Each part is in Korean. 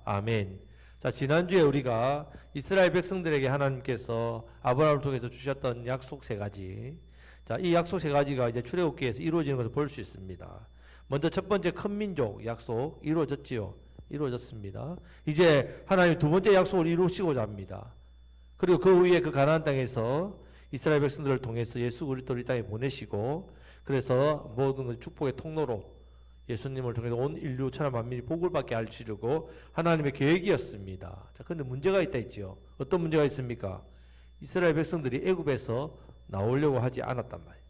아멘. 자, 지난주에 우리가 이스라엘 백성들에게 하나님께서 아브라함을 통해서 주셨던 약속 세 가지. 자, 이 약속 세 가지가 이제 출애굽기에서 이루어지는 것을 볼 수 있습니다. 먼저 첫 번째 큰 민족 약속 이루어졌지요. 이루어졌습니다. 이제 하나님 두 번째 약속을 이루시고자 합니다. 그리고 그 후에 그 가나안 땅에서 이스라엘 백성들을 통해서 예수 그리스도를 이 땅에 보내시고, 그래서 모든 축복의 통로로 예수님을 통해서 온 인류 천하 만민이 복을 받게 하시려고 하나님의 계획이었습니다. 자, 근데 문제가 있다 했지요. 어떤 문제가 있습니까? 이스라엘 백성들이 애굽에서 나오려고 하지 않았단 말이에요.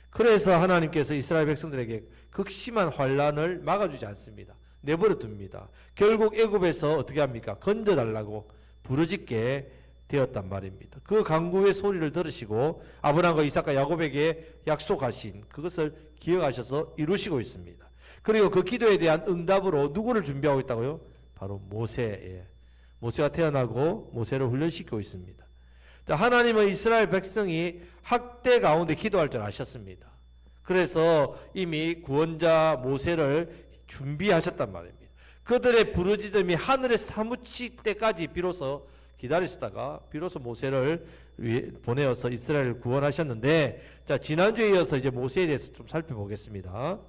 그래서 하나님께서 이스라엘 백성들에게 극심한 환란을 막아주지 않습니다. 내버려 둡니다. 결국 애굽에서 어떻게 합니까? 건져달라고 부르짖게 되었단 말입니다. 그 간구의 소리를 들으시고 아브라함과 이삭과 야곱에게 약속하신 그것을 기억하셔서 이루시고 있습니다. 그리고 그 기도에 대한 응답으로 누구를 준비하고 있다고요? 바로 모세. 모세가 태어나고 모세를 훈련시키고 있습니다. 자, 하나님은 이스라엘 백성이 학대 가운데 기도할 줄 아셨습니다. 그래서 이미 구원자 모세를 준비하셨단 말입니다. 그들의 부르짖음이 하늘에 사무칠 때까지 비로소 기다리시다가 비로소 모세를 보내어서 이스라엘을 구원하셨는데, 자, 지난주에 이어서 이제 모세에 대해서 좀 살펴보겠습니다.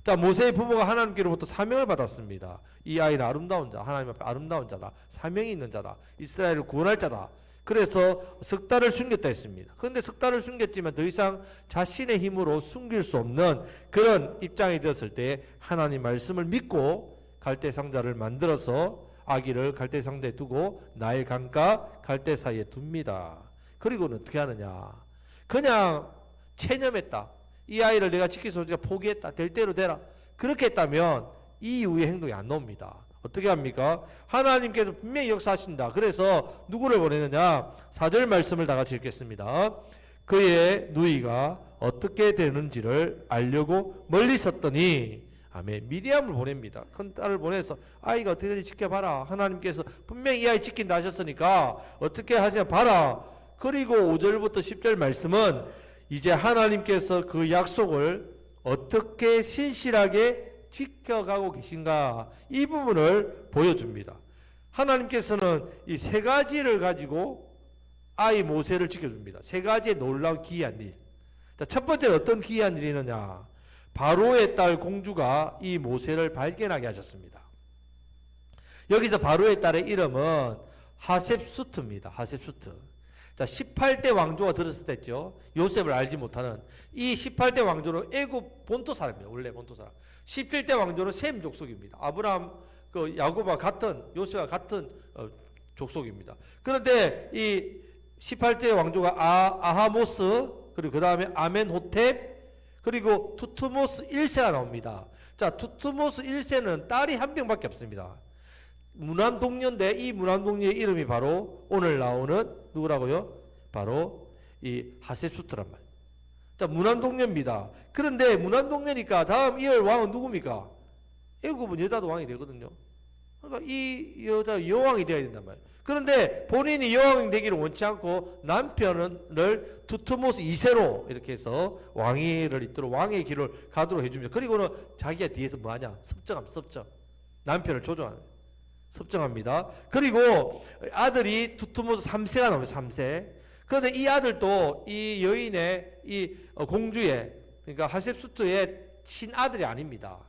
자, 모세의 부모가 하나님께로부터 사명을 받았습니다. 이 아이는 아름다운 자, 하나님 앞에 아름다운 자다, 사명이 있는 자다, 이스라엘을 구원할 자다. 그래서 석 달을 숨겼다 했습니다. 그런데 석 달을 숨겼지만 더 이상 자신의 힘으로 숨길 수 없는 그런 입장이 되었을 때 하나님 말씀을 믿고 갈대 상자를 만들어서 아기를 갈대 상자에 두고 나일 강가 갈대 사이에 둡니다. 그리고는 어떻게 하느냐? 그냥 체념했다. 이 아이를 내가 지킬 수 없으니까 포기했다. 될 대로 되라. 그렇게 했다면 이 이후의 행동이 안 나옵니다. 어떻게 합니까? 하나님께서 분명히 역사하신다. 그래서 누구를 보내느냐? 4절 말씀을 다 같이 읽겠습니다. 그의 누이가 어떻게 되는지를 알려고 멀리 섰더니, 아멘, 미리암을 보냅니다. 큰 딸을 보내서 아이가 어떻게 되는지 지켜봐라. 하나님께서 분명히 이 아이 지킨다 하셨으니까 어떻게 하시냐 봐라. 그리고 5절부터 10절 말씀은 이제 하나님께서 그 약속을 어떻게 신실하게 지켜가고 계신가, 이 부분을 보여줍니다. 하나님께서는 이 세 가지를 가지고 아이 모세를 지켜줍니다. 세 가지의 놀라운 기이한 일. 자, 첫 번째는 어떤 기이한 일이 있느냐? 바로의 딸 공주가 이 모세를 발견하게 하셨습니다. 여기서 바로의 딸의 이름은 하셉수트입니다. 하셉수트. 자, 18대 왕조가 들었을 때죠. 요셉을 알지 못하는 이 18대 왕조는 애굽 본토 사람입니다. 원래 본토 사람. 17대 왕조는 셈 족속입니다. 아브라함, 그 야곱과 같은, 요셉과 같은 족속입니다. 그런데 이 18대 왕조가 아하모스, 그리고 그 다음에 아멘호텝, 그리고 투트모스 1세가 나옵니다. 자, 투트모스 1세는 딸이 한 명밖에 없습니다. 무난동녀인데 이 무난동녀의 이름이 바로 오늘 나오는 누구라고요? 바로 이 하셉수트란 말이에요. 자, 무난동녀입니다. 그런데 무난동녀니까 다음 이을 왕은 누굽니까? 애굽은 여자도 왕이 되거든요. 그러니까 이 여자 여왕이 되어야 된단 말이에요. 그런데 본인이 여왕이 되기를 원치 않고 남편을 투트모스 2세로 이렇게 해서 왕위를 잇도록 왕의 길을 가도록 해줍니다. 그리고는 자기가 뒤에서 뭐하냐? 섭정. 남편을 조종하는, 섭정합니다. 그리고 아들이 투트모스 3세가 나옵니다. 3세. 그런데 이 아들도 이 여인의 이 공주의, 그러니까 하셉수트의 친아들이 아닙니다.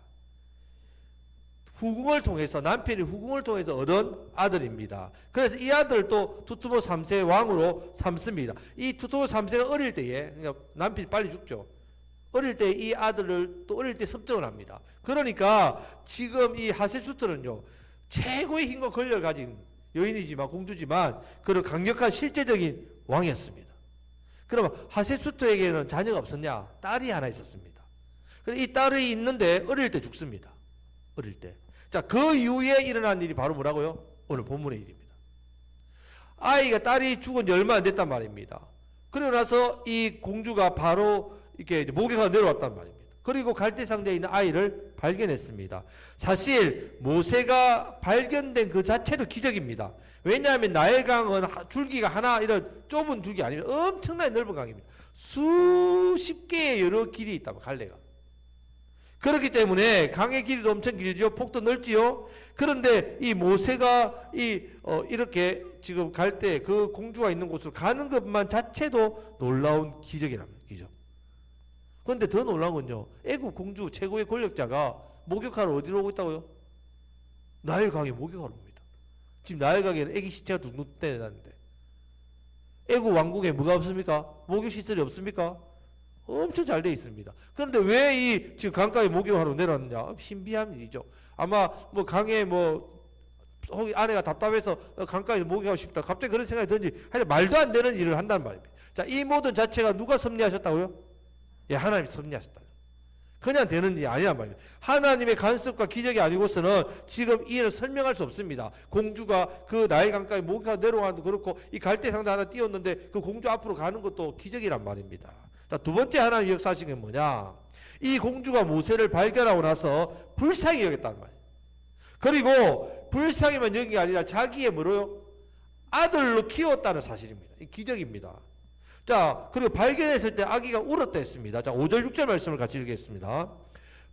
후궁을 통해서, 남편이 후궁을 통해서 얻은 아들입니다. 그래서 이 아들도 투트모스 3세의 왕으로 삼습니다. 이 투트모스 3세가 어릴 때에, 그러니까 남편이 빨리 죽죠. 어릴 때 이 아들을 또 어릴 때 섭정을 합니다. 그러니까 지금 이 하셉수트는요, 최고의 힘과 권력을 가진 여인이지만, 공주지만 그런 강력한 실제적인 왕이었습니다. 그러면 하셉수트에게는 자녀가 없었냐? 딸이 하나 있었습니다. 그래서 이 딸이 있는데 어릴 때 죽습니다. 어릴 때. 자, 그 이후에 일어난 일이 바로 뭐라고요? 오늘 본문의 일입니다. 아이가, 딸이 죽은 지 얼마 안 됐단 말입니다. 그러고 나서 이 공주가 바로 이렇게 목에가 내려왔단 말입니다. 그리고 갈대 상자에 있는 아이를 발견했습니다. 사실 모세가 발견된 그 자체도 기적입니다. 왜냐하면 나일강은 줄기가 하나, 이런 좁은 줄기 아니라 엄청나게 넓은 강입니다. 수십 개의 여러 길이 있다고, 갈래가. 그렇기 때문에 강의 길이도 엄청 길죠. 폭도 넓지요. 그런데 이 모세가 이렇게 지금 갈 때 그 공주가 있는 곳으로 가는 것만 자체도 놀라운 기적이랍니다. 기적. 그런데 더 놀라운 건요. 애굽 공주 최고의 권력자가 목욕하러 어디로 오고 있다고요? 나일강에 목욕하러 옵니다. 지금 나일강에는 애기 시체가 둥둥 떠다니는데 애굽 왕국에 뭐가 없습니까? 목욕 시설이 없습니까? 엄청 잘 돼 있습니다. 그런데 왜 이 지금 강가에 목욕하러 내려왔느냐? 신비한 일이죠. 아마 뭐 강에 혹시 아내가 답답해서 강가에 목욕하고 싶다. 갑자기 그런 생각이 든지 하여튼 말도 안 되는 일을 한다는 말입니다. 자, 이 모든 자체가 누가 섭리하셨다고요? 예, 하나님이 섭리하셨다. 그냥 되는 일이 아니란 말입니다. 하나님의 간섭과 기적이 아니고서는 지금 이 일을 설명할 수 없습니다. 공주가 그 나일 강가에 목욕하고 내려가는 것도 그렇고 이 갈대 상자 하나 띄웠는데 그 공주 앞으로 가는 것도 기적이란 말입니다. 자, 두 번째 하나님 역사하신 게 뭐냐? 이 공주가 모세를 발견하고 나서 불쌍히 여겼다는 말이에요. 그리고 불쌍히만 여긴 게 아니라 자기의 뭐로요? 아들로 키웠다는 사실입니다. 이 기적입니다. 자, 그리고 발견했을 때 아기가 울었다 했습니다. 자, 5절 6절 말씀을 같이 읽겠습니다.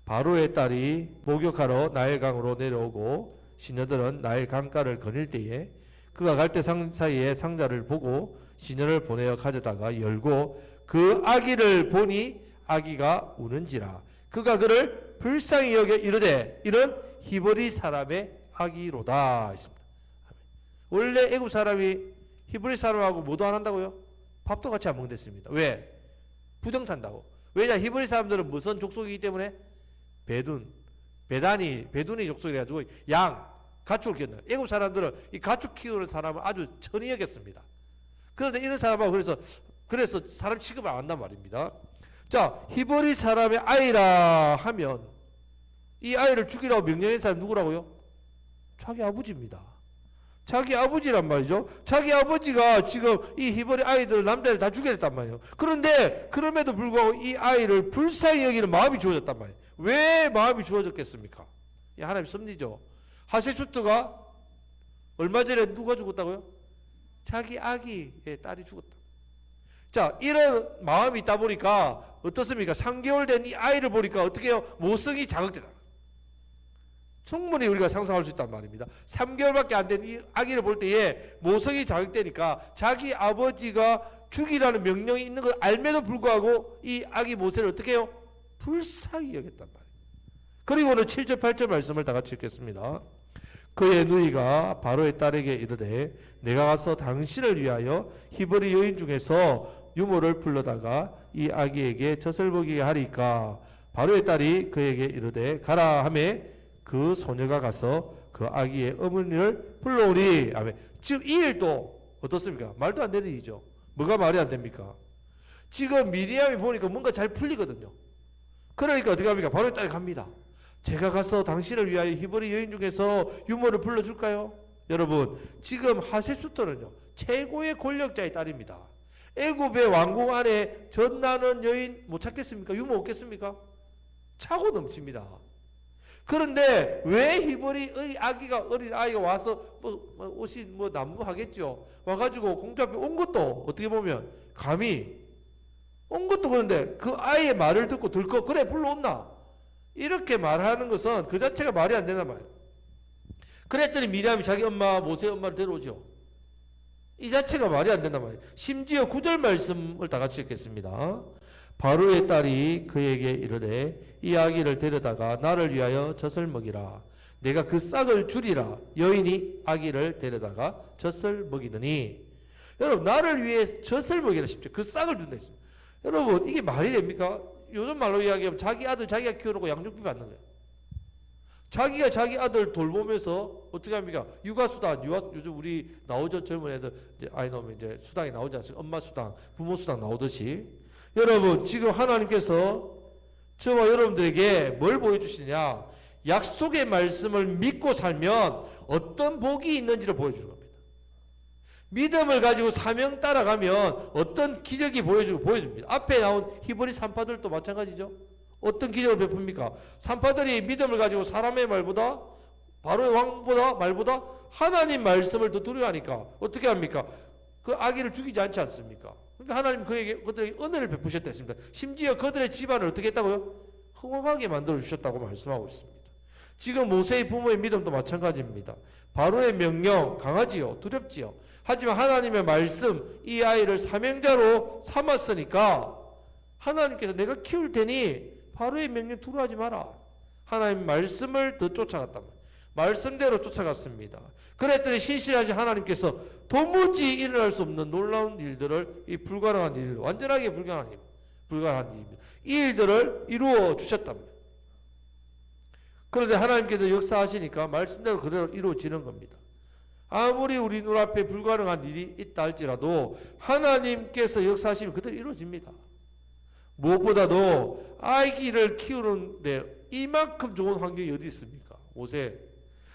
바로의 딸이 목욕하러 나일강으로 내려오고 시녀들은 나일 강가를 거닐 때에 그가 갈대 사이에 상자를 보고 시녀를 보내어 가져다가 열고 그 아기를 보니 아기가 우는지라 그가 그를 불쌍히 여겨 이르되 이는 히브리 사람의 아기로다 했습니다. 원래 애굽 사람이 히브리 사람하고 뭐도 안 한다고요? 밥도 같이 안 먹는댔습니다. 왜? 부정탄다고. 왜냐? 히브리 사람들은 무슨 족속이기 때문에 베둔이 족속이라 가지고 양, 가축을 키운다. 애굽 사람들은 이 가축 키우는 사람을 아주 천히 여겼습니다. 그런데 이런 사람하고 그래서 사람 취급을 안 한단 말입니다. 자, 히브리 사람의 아이라 하면 이 아이를 죽이라고 명령한 사람이 누구라고요? 자기 아버지입니다. 자기 아버지란 말이죠. 자기 아버지가 지금 이 히브리 아이들 남자를 다 죽여냈단 말이에요. 그런데 그럼에도 불구하고 이 아이를 불쌍히 여기는 마음이 주어졌단 말이에요. 왜 마음이 주어졌겠습니까? 이 하나님 섭리죠. 하세슈트가 얼마 전에 누가 죽었다고요? 자기 아기의 딸이 죽었다. 자, 이런 마음이 있다 보니까 어떻습니까? 3개월 된 이 아이를 보니까 어떻게 해요? 모성이 자극되다. 충분히 우리가 상상할 수 있단 말입니다. 3개월밖에 안 된 이 아기를 볼 때에 모성이 자극되니까 자기 아버지가 죽이라는 명령이 있는 걸 알면도 불구하고 이 아기 모세를 어떻게 해요? 불쌍히 여겼단 말이에요. 그리고는 7절 8절 말씀을 다 같이 읽겠습니다. 그의 누이가 바로의 딸에게 이르되 내가 가서 당신을 위하여 히브리 여인 중에서 유모를 불러다가 이 아기에게 젖을 먹이게 하리까. 바로의 딸이 그에게 이르되 가라 하매 그 소녀가 가서 그 아기의 어머니를 불러오니. 아멘. 지금 이 일도 어떻습니까? 말도 안 되는 일이죠. 뭐가 말이 안 됩니까? 지금 미리암이 보니까 뭔가 잘 풀리거든요. 그러니까 어떻게 합니까? 바로의 딸이 갑니다. 제가 가서 당신을 위하여 히브리 여인 중에서 유모를 불러줄까요? 여러분, 지금 하세수토는요 최고의 권력자의 딸입니다. 애굽의 왕궁 안에 전나는 여인 못 찾겠습니까? 유모 없겠습니까? 차고 넘칩니다. 그런데 왜 히브리의 아기가 어린 아이가 와서 옷이 난무하겠죠. 와가지고 공주 앞에 온 것도 어떻게 보면 감히 온 것도 그런데 그 아이의 말을 듣고 들컥 그래 불러온나 이렇게 말하는 것은 그 자체가 말이 안 된단 말이에요. 그랬더니 미리암이 자기 엄마 모세의 엄마를 데려오죠. 이 자체가 말이 안 된단 말이에요. 심지어 9절 말씀을 다 같이 읽겠습니다. 바로의 딸이 그에게 이르되 이 아기를 데려다가 나를 위하여 젖을 먹이라. 내가 그 싹을 주리라. 여인이 아기를 데려다가 젖을 먹이더니. 여러분, 나를 위해 젖을 먹이라 싶죠. 그 싹을 준다 했습니다. 여러분, 이게 말이 됩니까? 요즘 말로 이야기하면 자기 아들 자기가 키워놓고 양육비 받는 거예요. 자기가 자기 아들 돌보면서 어떻게 합니까? 육아수당, 요즘 우리 나오죠. 젊은 애들 이제 아이 낳으면 이제 수당이 나오지 않습니까? 엄마 수당, 부모 수당 나오듯이. 여러분, 지금 하나님께서 저와 여러분들에게 뭘 보여주시냐? 약속의 말씀을 믿고 살면 어떤 복이 있는지를 보여주는 겁니다. 믿음을 가지고 사명 따라가면 어떤 기적이 보여줍니다. 앞에 나온 히브리 산파들도 마찬가지죠. 어떤 기적을 베풉니까? 산파들이 믿음을 가지고 사람의 말보다 바로의 왕보다 말보다 하나님 말씀을 더 두려워하니까 어떻게 합니까? 그 아기를 죽이지 않지 않습니까? 그러니까 하나님 그들에게 은혜를 베푸셨다 했습니다. 심지어 그들의 집안을 어떻게 했다고요? 흥왕하게 만들어 주셨다고 말씀하고 있습니다. 지금 모세의 부모의 믿음도 마찬가지입니다. 바로의 명령 강하지요, 두렵지요. 하지만 하나님의 말씀, 이 아이를 사명자로 삼았으니까 하나님께서 내가 키울 테니 바로의 명령 두려워하지 마라. 하나님 말씀을 더 쫓아갔단 말이에요. 말씀대로 쫓아갔습니다. 그랬더니 신실하신 하나님께서 도무지 일어날 수 없는 놀라운 일들을, 이 불가능한 일, 완전하게 불가능한 일입니다. 이 일들을 이루어 주셨답니다. 그런데 하나님께서 역사하시니까 말씀대로 그대로 이루어지는 겁니다. 아무리 우리 눈앞에 불가능한 일이 있다 할지라도 하나님께서 역사하시면 그대로 이루어집니다. 무엇보다도 아기를 키우는데 이만큼 좋은 환경이 어디 있습니까? 모세.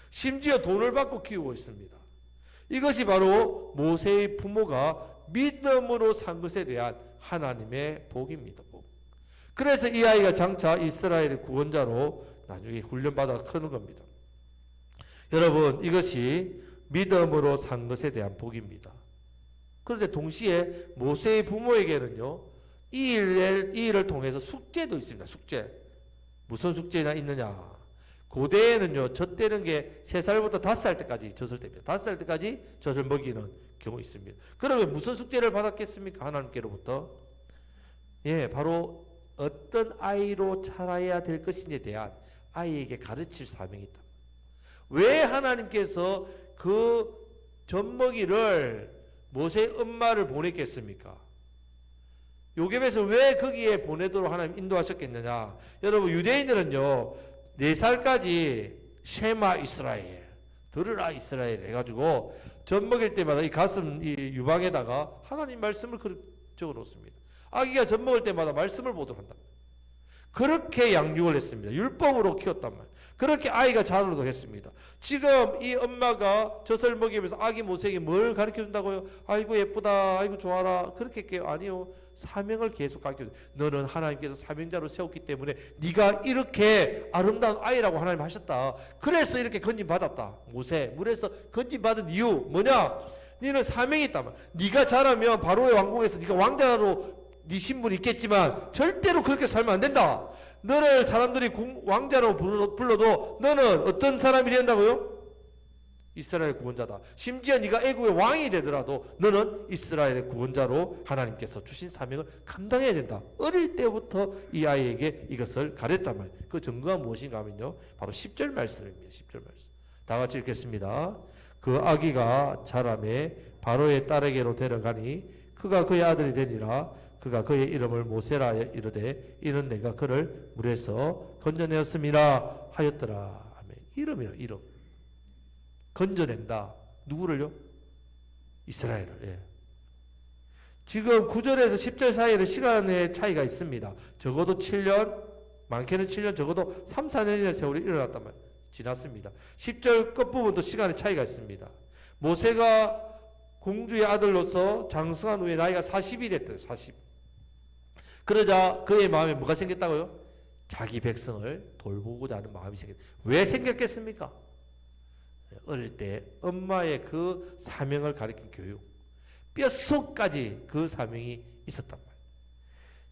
심지어 돈을 받고 키우고 있습니다. 이것이 바로 모세의 부모가 믿음으로 산 것에 대한 하나님의 복입니다. 복. 그래서 이 아이가 장차 이스라엘의 구원자로 나중에 훈련받아 크는 겁니다. 여러분, 이것이 믿음으로 산 것에 대한 복입니다. 그런데 동시에 모세의 부모에게는요, 이 일을 통해서 숙제도 있습니다. 숙제. 무슨 숙제가 있느냐? 고대에는요, 젖대는 게 3살부터 5살 때까지 젖을 뗍니다. 5살 때까지 젖을 먹이는 경우 있습니다. 그러면 무슨 숙제를 받았겠습니까? 하나님께로부터. 예, 바로 어떤 아이로 자라야 될 것인지에 대한 아이에게 가르칠 사명이 있다. 왜 하나님께서 그 젖먹이를 모세의 엄마를 보냈겠습니까? 요셉에서 왜 거기에 보내도록 하나님 인도하셨겠느냐? 여러분, 유대인들은요, 4살까지 쉐마 이스라엘, 들으라 이스라엘 해가지고 젖 먹일 때마다 이 가슴 이 유방에다가 하나님 말씀을 적어 놓습니다. 아기가 젖 먹을 때마다 말씀을 보도록 한다. 그렇게 양육을 했습니다. 율법으로 키웠단 말이에요. 그렇게 아이가 자라도록 했습니다. 지금 이 엄마가 젖을 먹이면서 아기 모세에게 뭘 가르쳐 준다고요? 아이고 예쁘다, 아이고 좋아라, 그렇게 할게요? 아니요. 사명을 계속 가르쳐 줘요. 너는 하나님께서 사명자로 세웠기 때문에 네가 이렇게 아름다운 아이라고 하나님 하셨다. 그래서 이렇게 건진받았다. 모세 물에서 건진받은 이유 뭐냐? 너는 사명이 있단 말이야. 네가 자라면 바로의 왕궁에서 네가 왕자로 네 신분이 있겠지만 절대로 그렇게 살면 안 된다. 너를 사람들이 왕자로 불러도 너는 어떤 사람이 된다고요? 이스라엘 구원자다. 심지어 네가 애국의 왕이 되더라도 너는 이스라엘의 구원자로 하나님께서 주신 사명을 감당해야 된다. 어릴 때부터 이 아이에게 이것을 가르쳤단 말이에요. 그 증거가 무엇인가 하면요, 바로 10절 말씀입니다. 10절 말씀. 다 같이 읽겠습니다. 그 아기가 자라매 바로의 딸에게로 데려가니 그가 그의 아들이 되니라. 그가 그의 이름을 모세라 이르되 이는 내가 그를 물에서 건져내었음이라 하였더라. 아멘. 이름이라, 이름. 건져낸다. 누구를요? 이스라엘을. 예. 지금 9절에서 10절 사이에는 시간의 차이가 있습니다. 적어도 7년, 많게는 7년, 적어도 3, 4년의 세월이 일어났단 말이에요. 지났습니다. 10절 끝부분도 시간의 차이가 있습니다. 모세가 공주의 아들로서 장성한 후에 나이가 40이 됐대요. 40. 그러자 그의 마음에 뭐가 생겼다고요? 자기 백성을 돌보고자 하는 마음이 생겼다. 왜 생겼겠습니까? 어릴 때 엄마의 그 사명을 가리킨 교육, 뼛속까지 그 사명이 있었단 말이에요.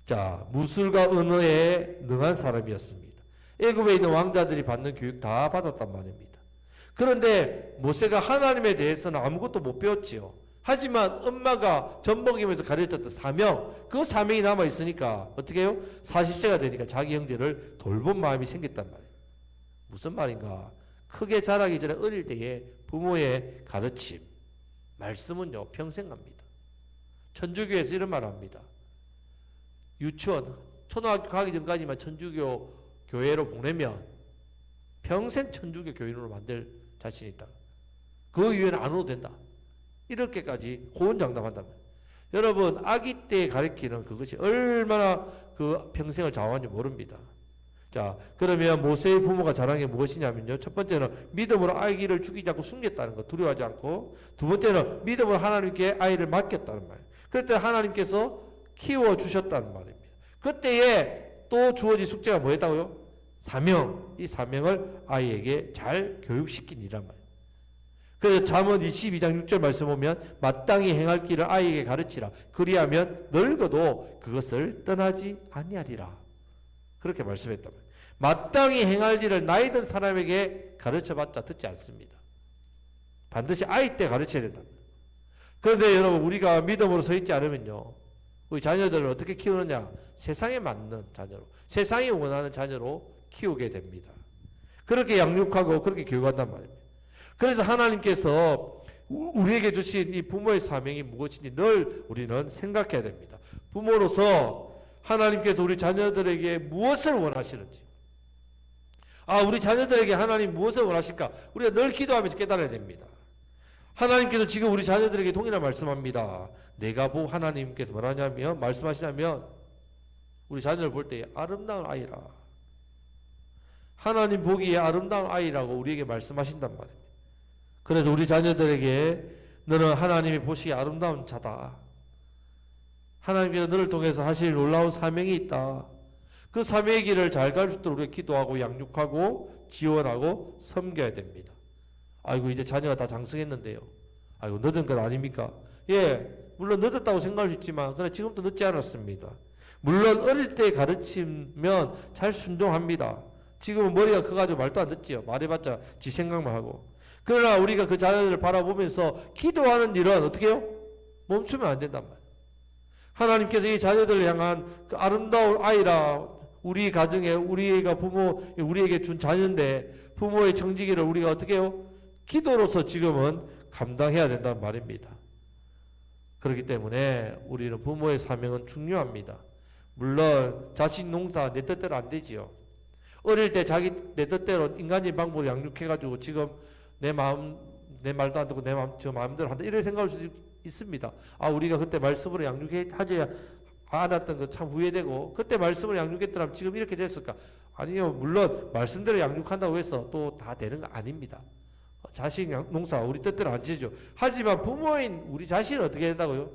자, 무술과 언어에 능한 사람이었습니다. 애굽에 있는 왕자들이 받는 교육 다 받았단 말입니다. 그런데 모세가 하나님에 대해서는 아무것도 못 배웠지요. 하지만 엄마가 젖 먹이면서 가르쳤던 사명, 그 사명이 남아있으니까 어떻게 해요? 40세가 되니까 자기 형제를 돌본 마음이 생겼단 말이에요. 무슨 말인가? 크게 자라기 전에 어릴 때의 부모의 가르침, 말씀은요, 평생 갑니다. 천주교에서 이런 말을 합니다. 유치원, 초등학교 가기 전까지만 천주교 교회로 보내면 평생 천주교 교인으로 만들 자신이 있다. 그 이후에는 안 오도 된다. 이렇게까지 호언장담한다면, 여러분 아기 때 가르치는 그것이 얼마나 그 평생을 좌우하는지 모릅니다. 자, 그러면 모세의 부모가 잘한 게 무엇이냐면요, 첫 번째는 믿음으로 아기를 죽이지 않고 숨겼다는 것, 두려워하지 않고. 두 번째는 믿음으로 하나님께 아이를 맡겼다는 말이에요. 그때 하나님께서 키워주셨다는 말입니다. 그때에 또 주어진 숙제가 뭐였다고요? 사명. 이 사명을 아이에게 잘 교육시킨 일이란 말이에요. 그래서 잠언 22장 6절 말씀 보면 마땅히 행할 길을 아이에게 가르치라. 그리하면 늙어도 그것을 떠나지 아니하리라. 그렇게 말씀했단 말이에요. 마땅히 행할 일을 나이 든 사람에게 가르쳐봤자 듣지 않습니다. 반드시 아이 때 가르쳐야 된다. 그런데 여러분, 우리가 믿음으로 서 있지 않으면요, 우리 자녀들을 어떻게 키우느냐? 세상에 맞는 자녀로, 세상이 원하는 자녀로 키우게 됩니다. 그렇게 양육하고 그렇게 교육한단 말입니다. 그래서 하나님께서 우리에게 주신 이 부모의 사명이 무엇인지 늘 우리는 생각해야 됩니다. 부모로서 하나님께서 우리 자녀들에게 무엇을 원하시는지, 우리 자녀들에게 하나님 무엇을 원하실까? 우리가 늘 기도하면서 깨달아야 됩니다. 하나님께서 지금 우리 자녀들에게 동일한 말씀합니다. 내가 하나님께서 뭐라냐면, 말씀하시냐면, 우리 자녀를 볼 때 아름다운 아이라, 하나님 보기에 아름다운 아이라고 우리에게 말씀하신단 말입니다. 그래서 우리 자녀들에게 너는 하나님이 보시기에 아름다운 자다, 하나님께서 너를 통해서 하실 놀라운 사명이 있다, 그 사명의 길을 잘 갈 수 있도록 우리가 기도하고 양육하고 지원하고 섬겨야 됩니다. 아이고, 이제 자녀가 다 장성했는데요, 아이고 늦은 건 아닙니까? 예, 물론 늦었다고 생각할 수 있지만 그러나 지금도 늦지 않았습니다. 물론 어릴 때 가르치면 잘 순종합니다. 지금은 머리가 커가지고 말도 안 듣지요. 말해봤자 지 생각만 하고. 그러나 우리가 그 자녀들을 바라보면서 기도하는 일은 어떻게 해요? 멈추면 안 된단 말이에요. 하나님께서 이 자녀들을 향한 그 아름다운 아이라, 우리 가정에 우리가 우리에게 준 자녀인데 부모의 청지기를 우리가 어떻게 해요? 기도로서 지금은 감당해야 된다는 말입니다. 그렇기 때문에 우리는 부모의 사명은 중요합니다. 물론 자식 농사 내 뜻대로 안 되지요. 어릴 때 내 뜻대로 인간적인 방법으로 양육해가지고 지금 내 말도 안 듣고 저 마음대로 한다, 이런 생각할 수 있습니다. 우리가 그때 말씀으로 양육하지 않았던 거 참 후회되고, 그때 말씀으로 양육했더라면 지금 이렇게 됐을까? 아니요, 물론 말씀대로 양육한다고 해서 또 다 되는 거 아닙니다. 자식 농사 우리 뜻대로 안 지죠. 하지만 부모인 우리 자신은 어떻게 된다고요?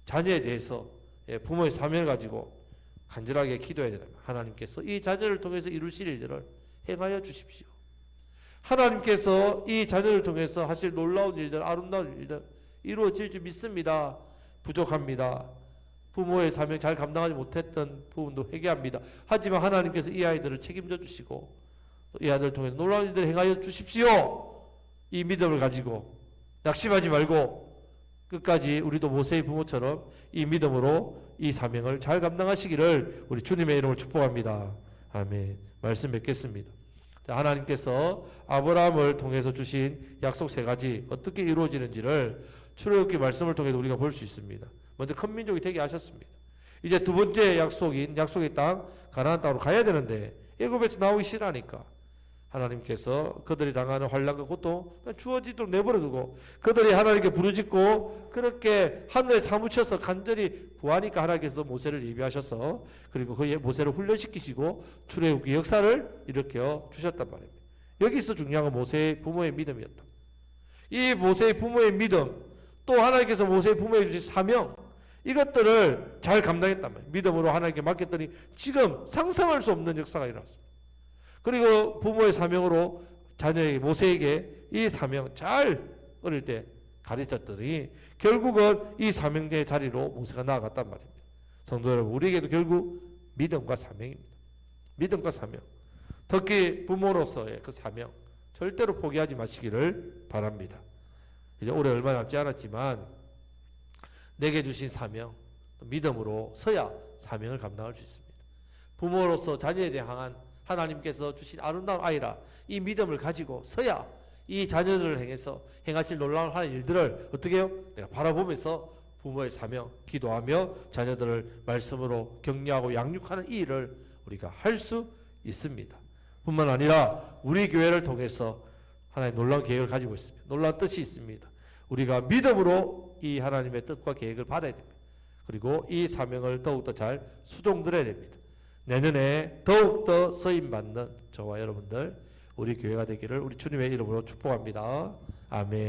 자녀에 대해서 부모의 사명을 가지고 간절하게 기도해야 된다. 하나님께서 이 자녀를 통해서 이루실 일들을 행하여 주십시오. 하나님께서 이 자녀를 통해서 하실 놀라운 일들, 아름다운 일들 이루어질 줄 믿습니다. 부족합니다. 부모의 사명 잘 감당하지 못했던 부분도 회개합니다. 하지만 하나님께서 이 아이들을 책임져 주시고 이 아이들을 통해 놀라운 일들을 행하여 주십시오. 이 믿음을 가지고 낙심하지 말고 끝까지 우리도 모세의 부모처럼 이 믿음으로 이 사명을 잘 감당하시기를 우리 주님의 이름으로 축복합니다. 아멘. 말씀 맺겠습니다. 하나님께서 아브라함을 통해서 주신 약속 3가지 어떻게 이루어지는지를 출애굽기 말씀을 통해서 우리가 볼 수 있습니다. 먼저 큰 민족이 되게 하셨습니다. 이제 두 번째 약속인 약속의 땅 가나안 땅으로 가야 되는데 애굽에서 나오기 싫어하니까 하나님께서 그들이 당하는 환난과 고통 주어지도록 내버려두고 그들이 하나님께 부르짖고 그렇게 하늘에 사무쳐서 간절히 구하니까 하나님께서 모세를 예비하셔서 그리고 그 모세를 훈련시키시고 출애굽기 역사를 일으켜 주셨단 말입니다. 여기서 중요한 건 모세의 부모의 믿음이었다. 이 모세의 부모의 믿음, 또 하나님께서 모세의 부모에 주신 사명, 이것들을 잘 감당했단 말이에요. 믿음으로 하나님께 맡겼더니 지금 상상할 수 없는 역사가 일어났습니다. 그리고 부모의 사명으로 자녀에게 모세에게 이 사명 잘 어릴 때 가르쳤더니 결국은 이 사명자의 자리로 모세가 나아갔단 말입니다. 성도 여러분, 우리에게도 결국 믿음과 사명입니다. 믿음과 사명, 특히 부모로서의 그 사명 절대로 포기하지 마시기를 바랍니다. 이제 올해 얼마 남지 않았지만 내게 주신 사명 믿음으로 서야 사명을 감당할 수 있습니다. 부모로서 자녀에 향한 하나님께서 주신 아름다운 아이라 이 믿음을 가지고 서야 이 자녀들을 향해서 행하실 놀라운 하나님 일들을 어떻게 해요? 내가 바라보면서 부모의 사명 기도하며 자녀들을 말씀으로 격려하고 양육하는 이 일을 우리가 할 수 있습니다. 뿐만 아니라 우리 교회를 통해서 하나님의 놀라운 계획을 가지고 있습니다. 놀라운 뜻이 있습니다. 우리가 믿음으로 이 하나님의 뜻과 계획을 받아야 됩니다. 그리고 이 사명을 더욱더 잘 수종들어야 됩니다. 내년에 더욱더 쓰임받는 저와 여러분들 우리 교회가 되기를 우리 주님의 이름으로 축복합니다. 아멘.